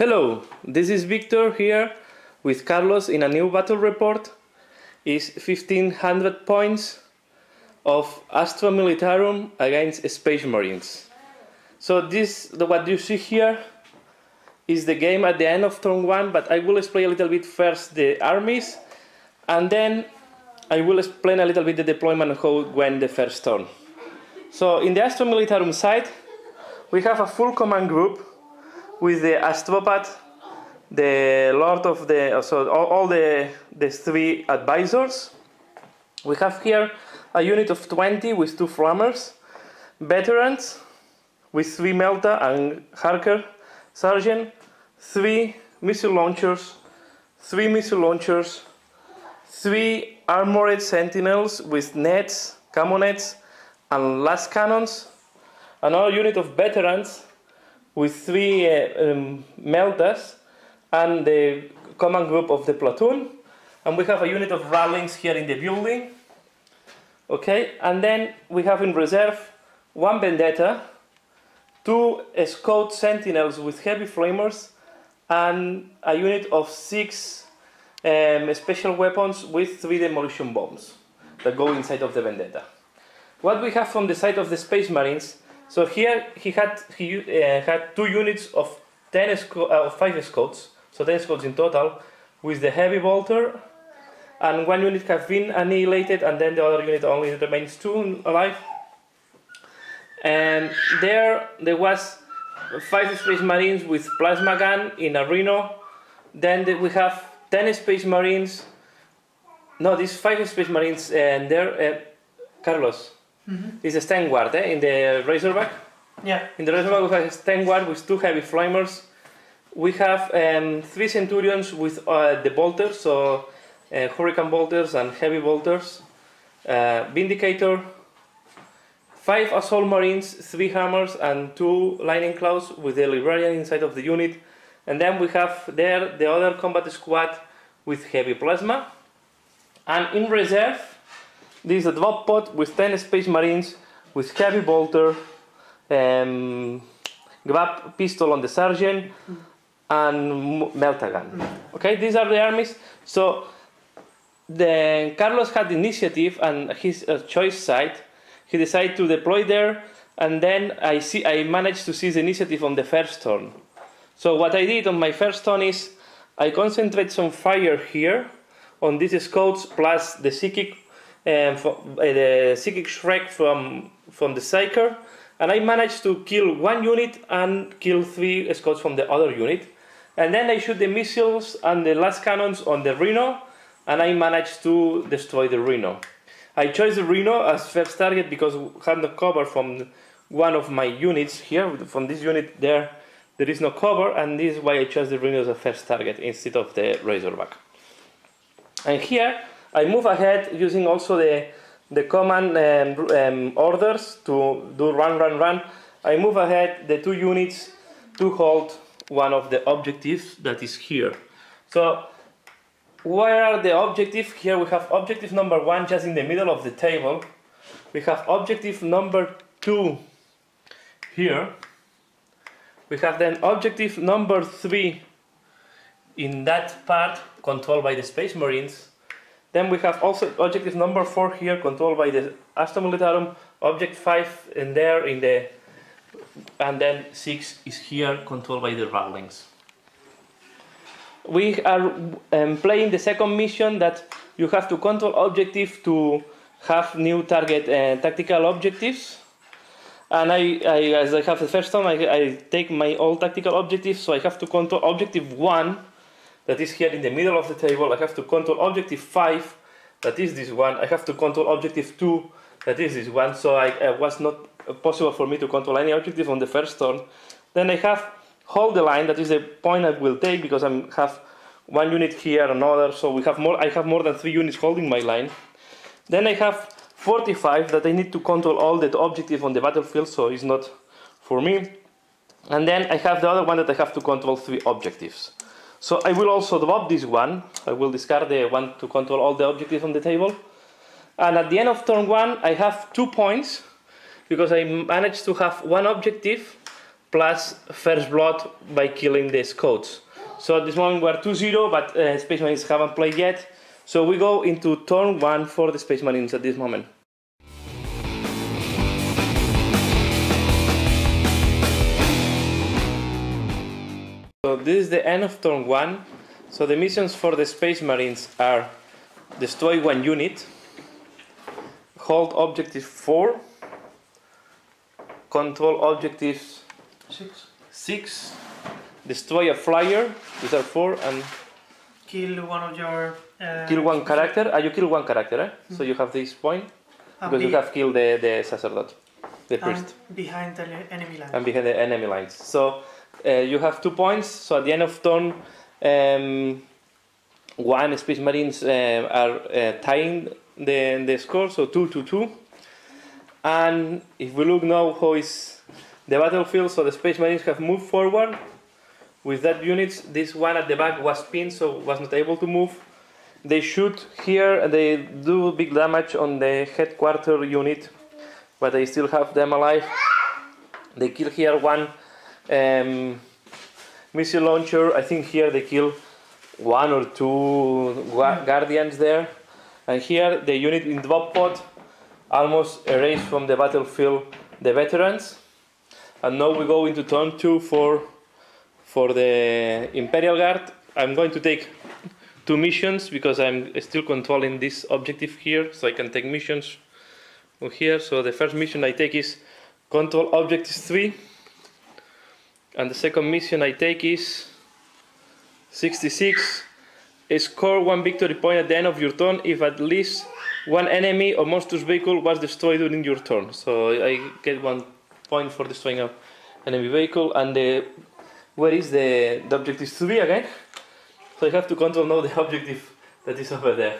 Hello, this is Victor here with Carlos in a new battle report. Is 1500 points of Astra Militarum against Space Marines. So what you see here is the game at the end of turn 1, but I will explain a little bit first the armies, and then I will explain a little bit the deployment and how it went the first turn. So in the Astra Militarum side, we have a full command group with the Astropath, the Lord of the, so all the three advisors. We have here a unit of 20 with 2 flammers, veterans with 3 Melta and Harker Sergeant, 3 missile launchers, 3 missile launchers, 3 armored sentinels with nets, camo nets, and las cannons, another unit of veterans with 3 Meltas, and the command group of the platoon, and we have a unit of Rattlings here in the building. Okay, and then we have in reserve 1 Vendetta, 2 Scout Sentinels with heavy flamers, and a unit of 6 special weapons with 3 demolition bombs that go inside of the Vendetta. What we have from the side of the Space Marines, so here he had 2 units of 5 Scouts, so 10 Scouts in total, with the heavy bolter, and 1 unit have been annihilated, and then the other unit only remains 2 alive. And there was 5 Space Marines with plasma gun in a Rhino. Then we have 10 Space Marines. No, these 5 Space Marines, and there, Carlos, is a Stengward in the Razorback. Yeah. In the Razorback we have a Stengward with 2 heavy flamers. We have 3 Centurions with the bolters, so Hurricane bolters and heavy bolters. Vindicator, 5 Assault Marines, 3 Hammers, and 2 Lightning Claws with the Librarian inside of the unit. And then we have there the other combat squad with heavy plasma. And in reserve, this is a drop pod with 10 Space Marines with heavy bolter, grab pistol on the Sergeant, and Melta gun. Okay, these are the armies. So Carlos had the initiative, and his choice side, he decided to deploy there, and then I managed to seize the initiative on the first turn. So what I did on my first turn is I concentrate some fire here on these scouts plus the psychic Shrek from the Psyker, and I managed to kill 1 unit and kill 3 scouts from the other unit. And then I shoot the missiles and the last cannons on the Rhino, and I managed to destroy the Rhino. I chose the Rhino as first target because we had no cover from one of my units here. From this unit there is no cover, and this is why I chose the Rhino as a first target instead of the Razorback. And here I move ahead using also the command orders to do run. I move ahead the 2 units to hold one of the objectives that is here. So where are the objectives? Here we have objective number 1 just in the middle of the table. We have objective number 2 here. We have then objective number 3 in that part, controlled by the Space Marines. Then we have also objective number 4 here, controlled by the Astra Militarum. Object 5 in there, and then 6 is here, controlled by the Rattlings. We are playing the second mission that you have to control objective to have new target tactical objectives. And as I have the first time, I take my old tactical objectives, so I have to control objective 1, that is here in the middle of the table. I have to control objective 5, that is this one. I have to control objective 2, that is this one. So it was not possible for me to control any objective on the first turn. Then I have hold the line, that is the point I will take because I have 1 unit here, another, so we have more. I have more than 3 units holding my line. Then I have 45 that I need to control all the objective on the battlefield, so it's not for me. And then I have the other one that I have to control 3 objectives. So I will also drop this one. I will discard the one to control all the objectives on the table. And at the end of turn 1, I have 2 points because I managed to have 1 objective plus first blood by killing the scouts. So at this moment we're 2-0, but Space Marines haven't played yet. So we go into turn 1 for the Space Marines at this moment. So this is the end of turn 1. So the missions for the Space Marines are destroy 1 unit, hold objective 4, control objectives 6, destroy a flyer, these are 4, and kill one of your... kill 1 character. You kill 1 character, eh? So you have this point, because you have killed the Sacerdote, the priest. Behind the enemy lines. And behind the enemy lines. So you have 2 points, so at the end of turn, 1 Space Marines are tying the score, so 2-2. And if we look now how is the battlefield, so the Space Marines have moved forward with that units. This one at the back was pinned, so was not able to move. They shoot here, they do big damage on the headquarter unit, but they still have them alive. They kill here 1 missile launcher. I think here they kill 1 or 2 guardians there. And here the unit in drop pod almost erased from the battlefield the veterans. And now we go into turn 2 for the Imperial Guard. I'm going to take 2 missions because I'm still controlling this objective here, so I can take missions here. So the first mission I take is control objective 3, and the second mission I take is 66. Score 1 victory point at the end of your turn if at least 1 enemy or monstrous vehicle was destroyed during your turn. So I get 1 point for destroying an enemy vehicle. And where is the objective 3 again? So I have to control now the objective that is over there.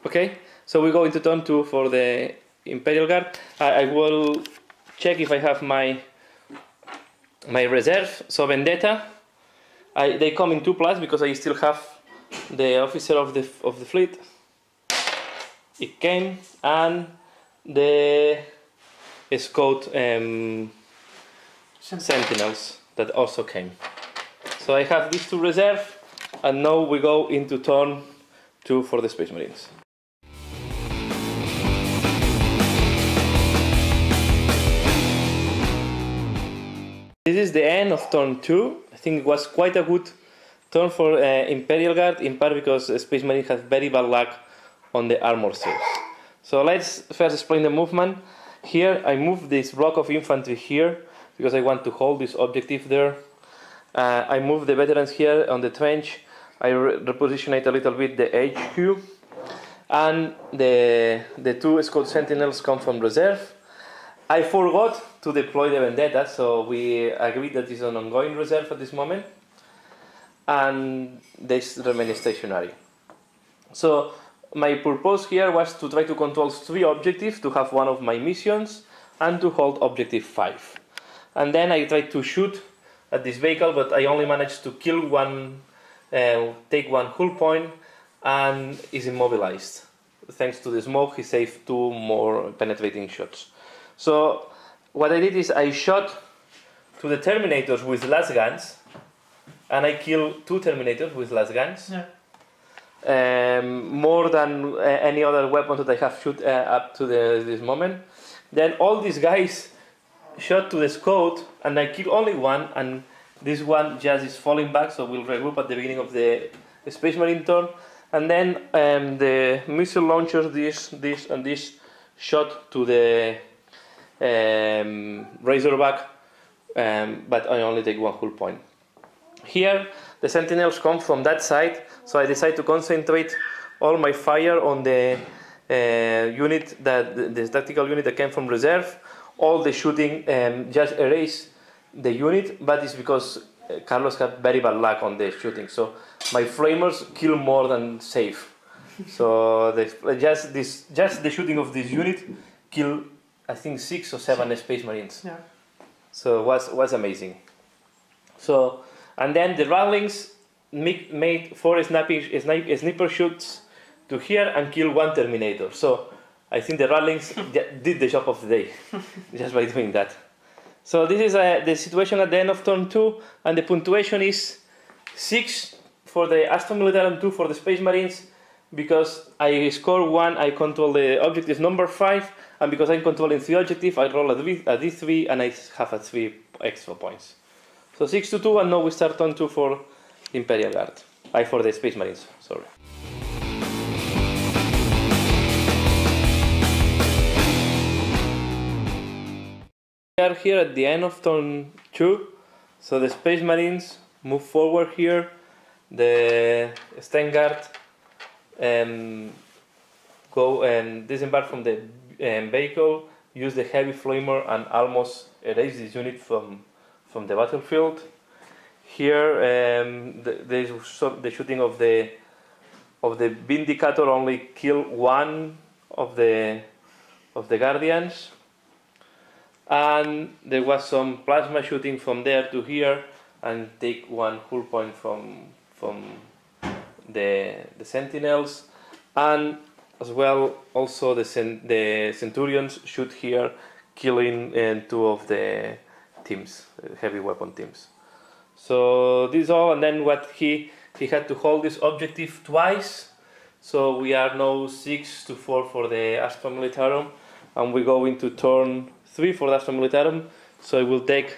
Okay, so we go into turn 2 for the Imperial Guard. I will check if I have my reserve. So Vendetta. They come in 2+ because I still have the officer of the fleet. It came, and the scout sentinels that also came. So I have these 2 reserve, and now we go into turn 2 for the Space Marines. This is the end of turn 2. I think it was quite a good turn for Imperial Guard, in part because Space Marine has very bad luck on the armor saves. So let's first explain the movement. Here I move this block of infantry here because I want to hold this objective there. I move the veterans here on the trench. I reposition it a little bit the HQ, and the 2 scout sentinels come from reserve. I forgot to deploy the Vendetta, so we agreed that it's an ongoing reserve at this moment, and they remain stationary. So my purpose here was to try to control 3 objectives, to have 1 of my missions, and to hold objective 5. And then I tried to shoot at this vehicle, but I only managed to kill 1, take 1 hull point, and is immobilized. Thanks to the smoke, he saved 2 more penetrating shots. So what I did is I shot to the Terminators with las guns, and I killed 2 Terminators with las guns. Yeah. More than any other weapon that I have shot up to this moment. Then all these guys shot to the scout, and I killed only 1, and this one just is falling back, so we'll regroup at the beginning of the Space Marine turn. And then the missile launchers, this and this, shot to the Razorback, but I only take 1 hull point. Here the sentinels come from that side, so I decide to concentrate all my fire on the unit, the tactical unit that came from reserve. All the shooting just erase the unit, but it's because Carlos had very bad luck on the shooting, so my flamers kill more than save. So just the shooting of this unit killed, I think, 6 or 7 Space Marines. Yeah. So it was amazing. So, and then the Rattlings made 4 sniper shoots to here and killed 1 Terminator. So I think the Rattlings did the job of the day just by doing that. So this is the situation at the end of turn 2, and the punctuation is 6 for the Astra Militarum, 2 for the Space Marines, because I score 1, I control the objective number 5, and because I'm controlling 3 objectives, I roll a D3 and I have a 3 extra points. So 6 to 2, and now we start turn 2 for Imperial Guard. For the Space Marines, sorry. We are here at the end of turn 2, so the Space Marines move forward here, the Vanguard go and disembark from the vehicle, use the heavy flamer and almost erase this unit from the battlefield. Here the shooting of the Vindicator only kill 1 of the Guardians. And there was some plasma shooting from there to here and take 1 hull point from the Sentinels, and as well also the Centurions shoot here, killing 2 of the teams, heavy weapon teams. So this is all, and then what he had to hold this objective twice. So we are now 6 to 4 for the Astra Militarum, and we go into turn 3 for the Astra Militarum. So I will take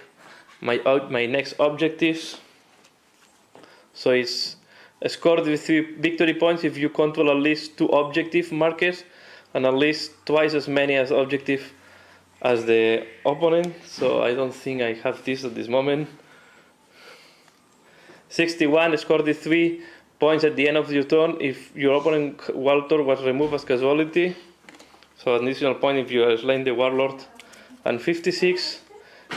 my next objectives. So it's scored with 3 victory points if you control at least 2 objective markers and at least twice as many as objective as the opponent. So I don't think I have this at this moment. 61 scored with 3 points at the end of your turn if your opponent Walter was removed as casualty. So an additional point if you are slain the Warlord. And 56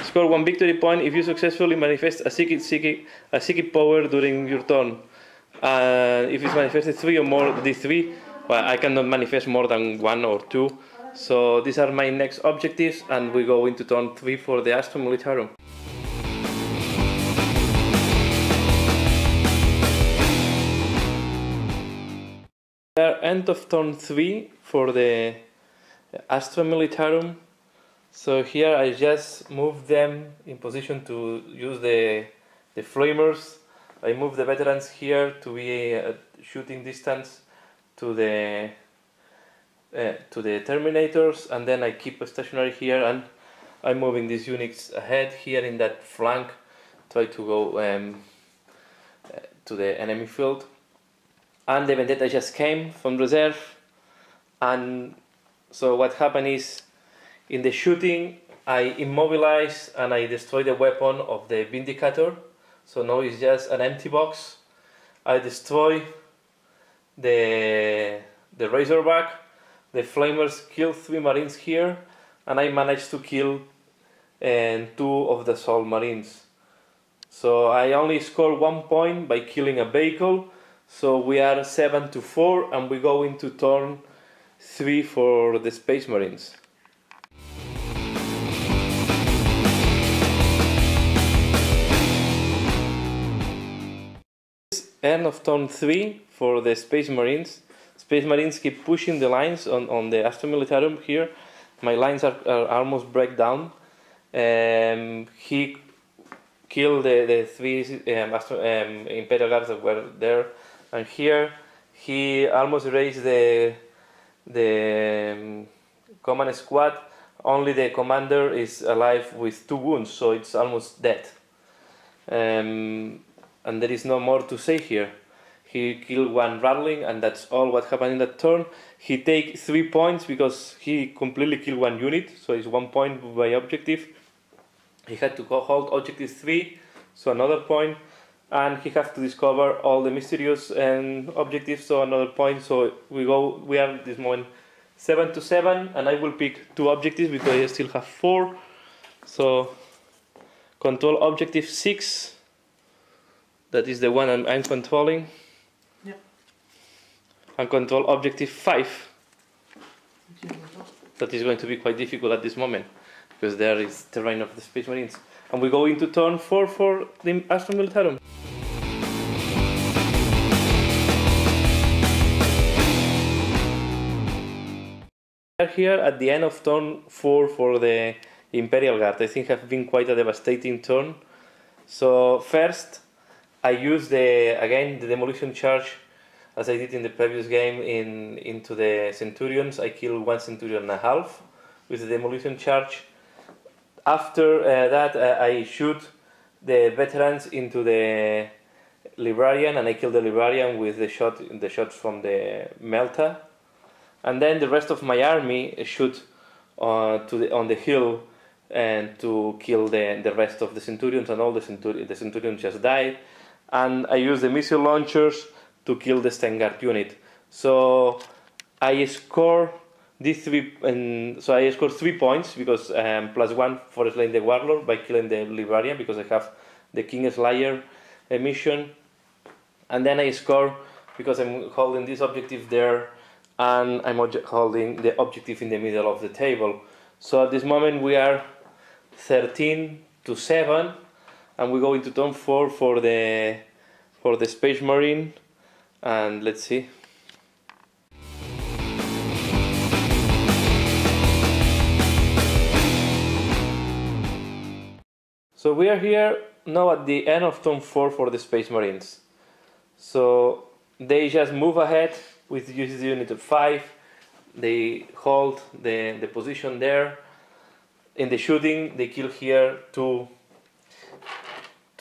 score 1 victory point if you successfully manifest a psychic power during your turn. If it's manifested 3 or more D3, well, I cannot manifest more than 1 or 2. So these are my next objectives, and we go into turn 3 for the Astra Militarum. We are end of turn 3 for the Astra Militarum. So here I just move them in position to use the flamers. I move the veterans here to be at shooting distance to the Terminators, and then I keep stationary here, and I'm moving these units ahead here in that flank, try to go to the enemy field. And the Vendetta just came from reserve, and so what happened is, in the shooting, I immobilize and I destroy the weapon of the Vindicator. So now it's just an empty box. I destroy the Razorback. The Flamers kill 3 Marines here, and I managed to kill 2 of the Assault Marines. So I only score 1 point by killing a vehicle. So we are 7 to 4, and we go into turn 3 for the Space Marines. End of turn 3 for the Space Marines. Space Marines keep pushing the lines on the Astra Militarum here. My lines are almost break down. He killed the 3 Imperial Guards that were there, and here he almost erased the command squad. Only the commander is alive with 2 wounds, so it's almost dead. And there is no more to say here. He killed 1 Rattling, and that's all what happened in that turn. He takes 3 points because he completely killed 1 unit, so it's 1 point by objective. He had to go hold objective 3, so another point, and he has to discover all the mysterious objectives, so another point. So we are at this moment 7 to 7, and I will pick 2 objectives because I still have 4. So control objective 6. That is the one I'm controlling. Yeah. And control objective 5. That is going to be quite difficult at this moment, because there is terrain of the Space Marines. And we go into turn 4 for the Astra Militarum. We are here at the end of turn 4 for the Imperial Guard. I think have been quite a devastating turn. So first, I use the demolition charge, as I did in the previous game, into the Centurions. I kill 1 Centurion and a half with the demolition charge. After that, I shoot the veterans into the librarian, and I kill the librarian with the shots from the Melta. And then the rest of my army shoot on the hill and to kill the rest of the Centurions, and all the Centurions just died. And I use the missile launchers to kill the Stengard unit. So I score these three, and so I score 3 points because +1 for slaying the warlord by killing the librarian, because I have the King Slayer mission. And then I score because I'm holding this objective there, and I'm holding the objective in the middle of the table. So at this moment we are 13-7, and we go into turn 4 for the Space Marine, and let's see. So we are here now at the end of turn 4 for the Space Marines. So they just move ahead with uses unit of 5. They hold the position there. In the shooting, they kill here two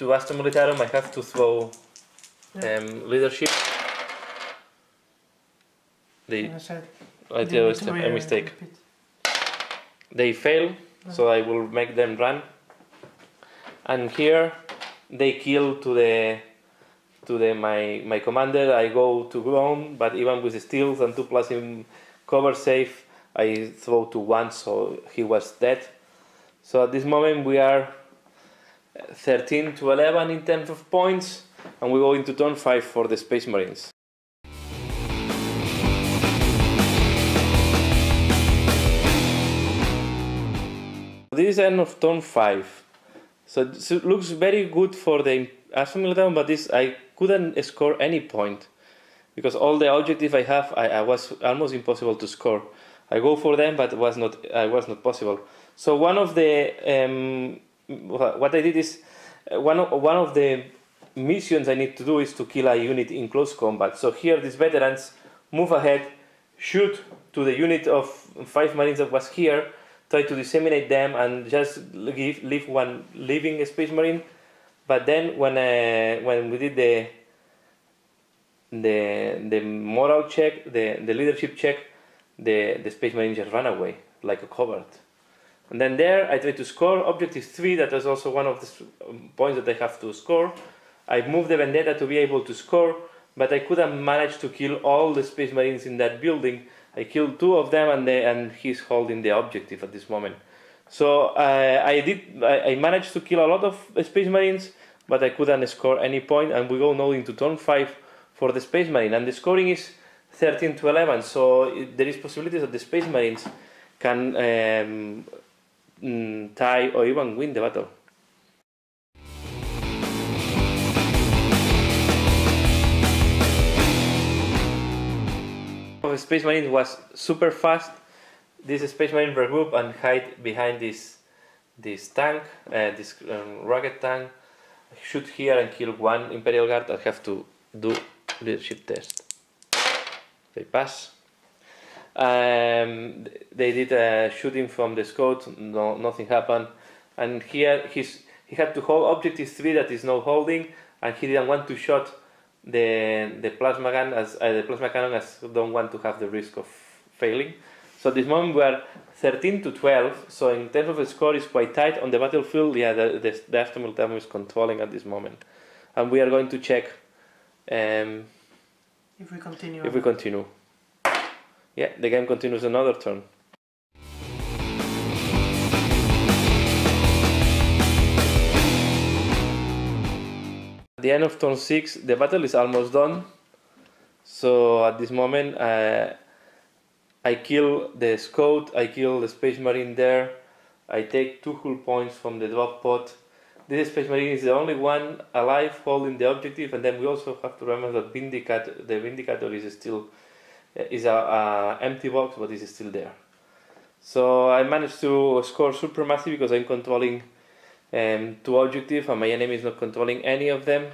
Astra Militarum. I have to throw leadership. I did a mistake. They fail, so I will make them run. And here they kill my commander. I go to ground, but even with the steals and 2+ in cover safe, I throw to 1, so he was dead. So at this moment we are 13-11 in terms of points, and we go into turn 5 for the Space Marines. This is end of turn 5. So it looks very good for the Astra Militarum, but I couldn't score any point because all the objectives I have, I was almost impossible to score. I go for them, but it was not possible. So one of the what I did is one of the missions I need to do is to kill a unit in close combat. So here these veterans move ahead, shoot to the unit of 5 Marines that was here, try to disseminate them, and just leave one living Space Marine. But then when we did the moral check, the leadership check, the Space Marine just ran away like a coward. And then there I tried to score objective 3. That was also one of the points that I have to score. I moved the Vendetta to be able to score, but I couldn't manage to kill all the Space Marines in that building. I killed 2 of them, and he's holding the objective at this moment. So I managed to kill a lot of Space Marines, but I couldn't score any point, and we go now into turn 5 for the Space Marine, and the scoring is 13-11. So there is possibilities that the Space Marines can tie or even win the battle. The Space Marine was super fast. This Space Marine regroup and hide behind this tank, this rocket tank. I shoot here and kill 1 Imperial Guard. I have to do leadership test. They pass. They did shooting from the scout. No, nothing happened. And here he had to hold objective 3 that is now holding, and he didn't want to shot the plasma gun the plasma cannon, as don't want to have the risk of failing. So at this moment we are 13-12. So in terms of the score, is quite tight on the battlefield. Yeah, the Astra Militarum is controlling at this moment, and we are going to check if we continue. Yeah, the game continues another turn. At the end of turn 6, the battle is almost done. So at this moment, I kill the scout, I kill the Space Marine there. I take 2 hull points from the drop pod. This Space Marine is the only one alive holding the objective, and then we also have to remember that the Vindicator is still a empty box, but is still there. So I managed to score supremacy because I'm controlling 2 objectives and my enemy is not controlling any of them.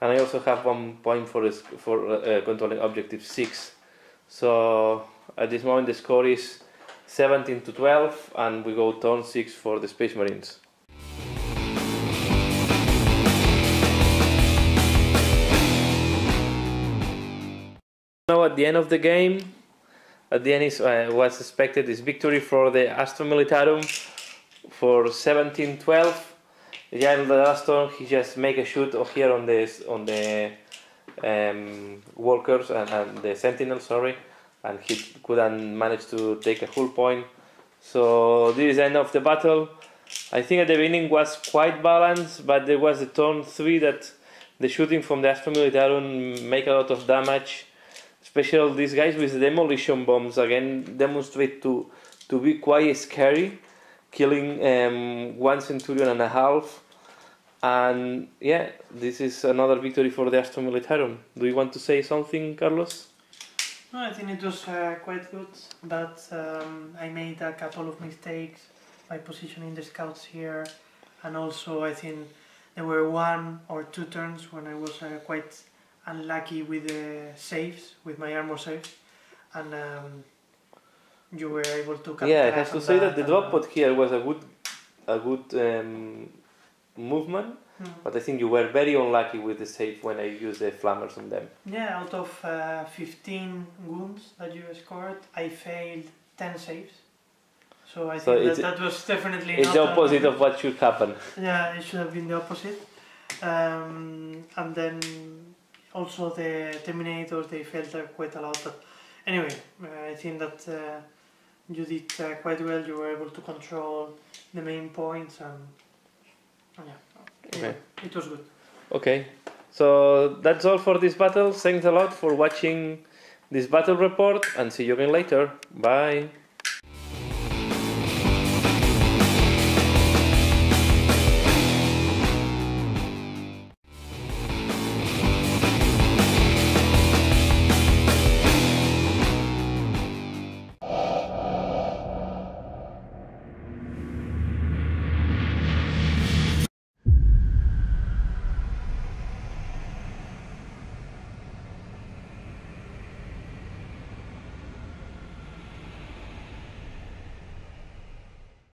And I also have 1 point for controlling objective 6. So at this moment the score is 17-12 and we go turn 6 for the Space Marines. Now at the end of the game, at the end is was expected is victory for the Astra Militarum for 17-12. Yeah, in the last turn he just make a shoot here on the walkers and the sentinels, sorry, and he couldn't manage to take a whole point. So this is the end of the battle. I think at the beginning was quite balanced, but there was the turn 3 that the shooting from the Astra Militarum make a lot of damage. Especially these guys with the demolition bombs again demonstrate to be quite scary, killing 1 centurion and a half. And yeah, this is another victory for the Astra Militarum. Do you want to say something, Carlos? No, I think it was quite good, but I made a couple of mistakes by positioning the scouts here, and also I think there were 1 or 2 turns when I was quite unlucky with the saves, with my armor saves, and you were able to capitalize. Yeah, I have to say that the drop pod here was a good movement, but I think you were very unlucky with the save when I used the flammers on them. Yeah, out of 15 wounds that you scored, I failed 10 saves. So I think that was definitely it's the opposite of what should happen. Yeah, it should have been the opposite. And then also the Terminators, they failed quite a lot. But anyway, I think that you did quite well. You were able to control the main points, and yeah, anyway, it was good. Okay, so that's all for this battle. Thanks a lot for watching this battle report, and see you again later. Bye.